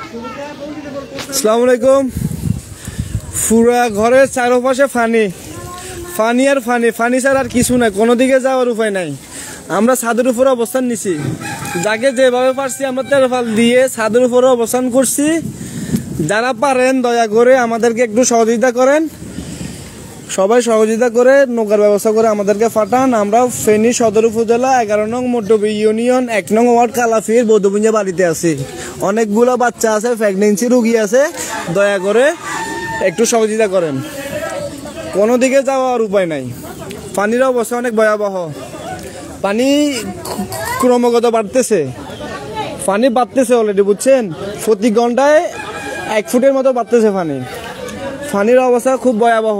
আসসালামু আলাইকুম। পুরা ঘরের চারপাশে ফানি ফানি আর ফানি ফানি ছাড়া আর কিছু নাই, কোনো দিকে যাওয়ার উপায় নাই। আমরা ছাদের উপরে অবস্থান নিছি, যাকে যেভাবে পারছি আমরা তেরফাল দিয়ে ছাদের উপরে অবস্থান করছি। যারা পারেন দয়া করে আমাদেরকে একটু সহযোগিতা করেন, সবাই সহযোগিতা করে নৌকার ব্যবস্থা করে আমাদেরকে পাঠান। আমরা ফেনী সদর উপজেলা 11 নং মড্ডবী ইউনিয়ন 1 নং ওয়ার্ড কালাফির বৌদ্ধপুঞ্জা বাড়িতে আছি। অনেকগুলো বাচ্চা আছে, প্রেগনেন্সি রোগী আছে, দয়া করে একটু সহযোগিতা করেন। কোনো দিকে যাওয়ার উপায় নাই, পানির অবস্থা অনেক ভয়াবহ। পানি ক্রমাগত বাড়তেছে, পানি বাড়তেছে অলরেডি, বুঝছেন? প্রতি ঘন্টায় 1 ফুটের মতো বাড়তেছে পানি। পানির অবস্থা খুব ভয়াবহ,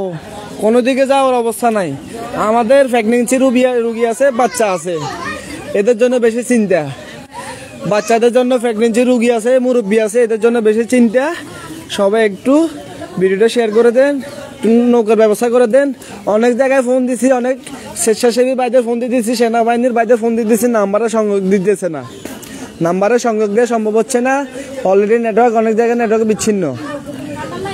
কোনো দিকে যাওয়ার অবস্থা নাই। আমাদের প্রেগনেন্সি রোগী আছে, বাচ্চা আছে, এদের জন্য বেশি চিন্তা। বাচ্চাদের জন্য প্রেগনেন্সি রোগী আছে, মুরব্বী আছে, এদের জন্য বেশি চিন্তা। সবাই একটু ভিডিওটা শেয়ার করে দেন, নৌকার ব্যবস্থা করে দেন। অনেক জায়গায় ফোন দিছি, অনেক স্বেচ্ছাসেবী ভাইদের ফোন দিতেছি, সেনাবাহিনীর ভাইদের ফোন দিতেছি, নাম্বারে সংযোগ দিতেছে না, নাম্বারে সংযোগ দেওয়া সম্ভব হচ্ছে না। অলরেডি নেটওয়ার্ক অনেক জায়গায় নেটওয়ার্ক বিচ্ছিন্ন,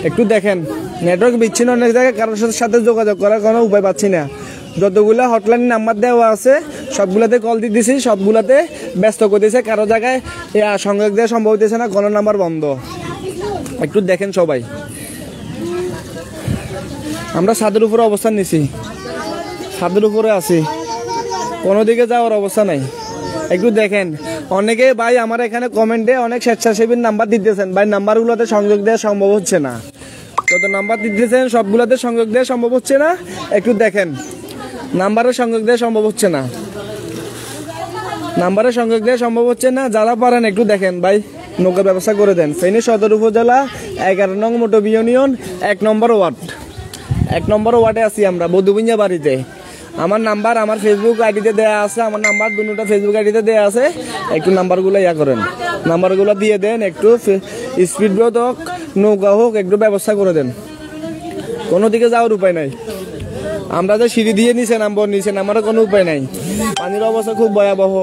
একটু দেখেন। নেটওয়ার্ক বিচ্ছিন্ন অনেক জায়গায়, কারোর সাথে যোগাযোগ করার কোনো উপায় পাচ্ছি না। যতগুলো হটলাইন নাম্বার দেওয়া আছে সবগুলোতে কল দিতেছি, সবগুলোতে ব্যস্ত করে দিয়েছে। কারো জায়গায় সংযোগ দেওয়া সম্ভব হতেছে না, কোনো নাম্বার বন্ধ। একটু দেখেন সবাই। আমরা ছাদের উপরে অবস্থান নিছি, ছাদের উপরে আছি, কোনো দিকে যাওয়ার অবস্থা নাই। একটু দেখেন। অনেকে ভাই আমার এখানে কমেন্টে অনেক স্বেচ্ছাসেবীর নাম্বার দিতেছেন, ভাই নাম্বারগুলোতে সংযোগ দেওয়া সম্ভব হচ্ছে না। যত নাম্বার দিতেছেন সবগুলোতে সংযোগ দেওয়া সম্ভব হচ্ছে না। একটু দেখেন, নাম্বারে সংযোগ দেওয়া সম্ভব হচ্ছে না, নাম্বারে সংযোগ দেওয়া সম্ভব হচ্ছে না। যারা পারেন একটু দেখেন ভাই, নৌকার ব্যবস্থা করে দেন। ফেনী সদর উপজেলা 11 নং মড্ডবী ইউনিয়ন 1 নম্বর ওয়ার্ড, 1 নম্বর ওয়ার্ডে আছি আমরা, বৌদ্ধপুঞ্জা বাড়িতে। আমার নাম্বার আমার ফেসবুক আইডিতে দেওয়া আছে, আমার নাম্বার দুটোটা ফেসবুক আইডিতে দেওয়া আছে। একটু নাম্বারগুলো করেন, নাম্বারগুলো দিয়ে দেন। একটু স্পিড বোট হোক, নৌকা হোক, একটু ব্যবস্থা করে দেন। কোনো দিকে যাওয়ার উপায় নাই। আমরা যে সিঁড়ি দিয়ে নিচে নামবো, নিচে নামারও কোনো উপায় নাই। পানির অবস্থা খুব ভয়াবহ।